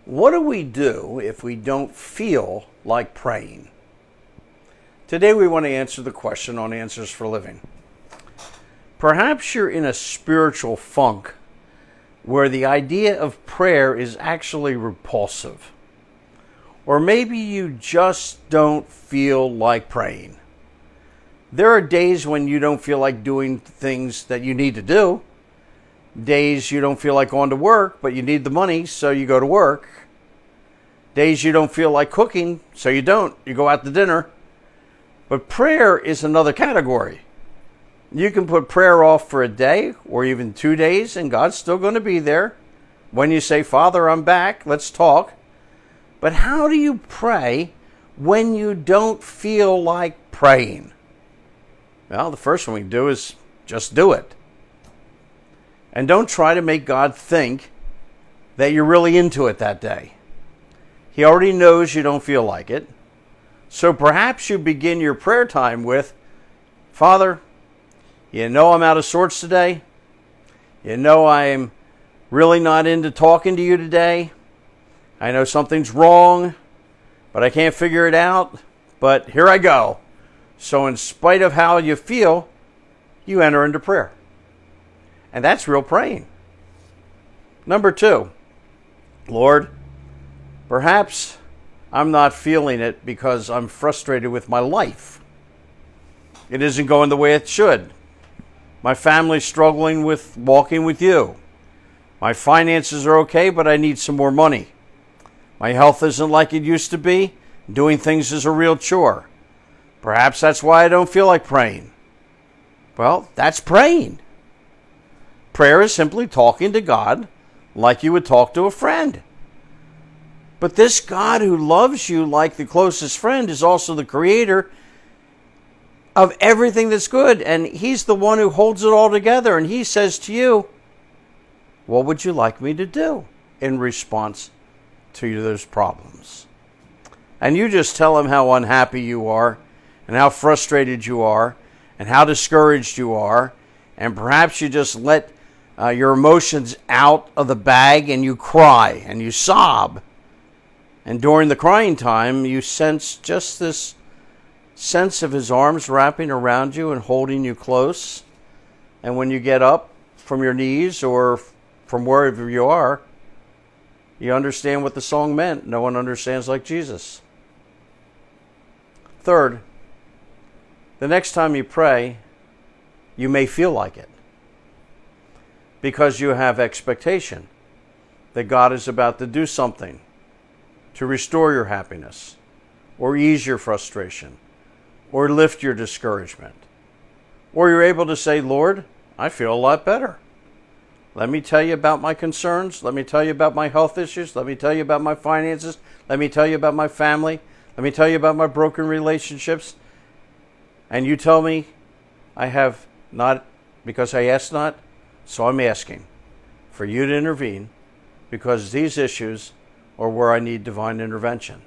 What do we do if we don't feel like praying? Today we want to answer the question on Answers for Living. Perhaps you're in a spiritual funk where the idea of prayer is actually repulsive. Or maybe you just don't feel like praying. There are days when you don't feel like doing things that you need to do. Days you don't feel like going to work, but you need the money, so you go to work. Days you don't feel like cooking, so you don't. You go out to dinner. But prayer is another category. You can put prayer off for a day or even 2 days, and God's still going to be there. When you say, Father, I'm back, let's talk. But how do you pray when you don't feel like praying? Well, the first one we do is just do it. And don't try to make God think that you're really into it that day. He already knows you don't feel like it. So perhaps you begin your prayer time with, Father, you know I'm out of sorts today. You know I'm really not into talking to you today. I know something's wrong, but I can't figure it out. But here I go. So in spite of how you feel, you enter into prayer. And that's real praying. Number 2, Lord, perhaps I'm not feeling it because I'm frustrated with my life. It isn't going the way it should. My family's struggling with walking with you. My finances are okay, but I need some more money. My health isn't like it used to be. Doing things is a real chore. Perhaps that's why I don't feel like praying. Well, that's praying. Prayer is simply talking to God like you would talk to a friend. But this God who loves you like the closest friend is also the creator of everything that's good. And he's the one who holds it all together. And he says to you, what would you like me to do in response to those problems? And you just tell him how unhappy you are and how frustrated you are and how discouraged you are. And perhaps you just let your emotions out of the bag and you cry and you sob. And during the crying time, you sense just this sense of his arms wrapping around you and holding you close. And when you get up from your knees or from wherever you are, you understand what the song meant. No one understands like Jesus. Third, the next time you pray, you may feel like it, because you have expectation that God is about to do something to restore your happiness, or ease your frustration, or lift your discouragement. Or you're able to say, Lord, I feel a lot better. Let me tell you about my concerns. Let me tell you about my health issues. Let me tell you about my finances. Let me tell you about my family. Let me tell you about my broken relationships. And you tell me I have not because I asked not. So I'm asking for you to intervene, because these issues are where I need divine intervention.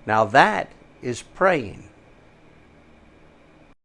Now that is praying.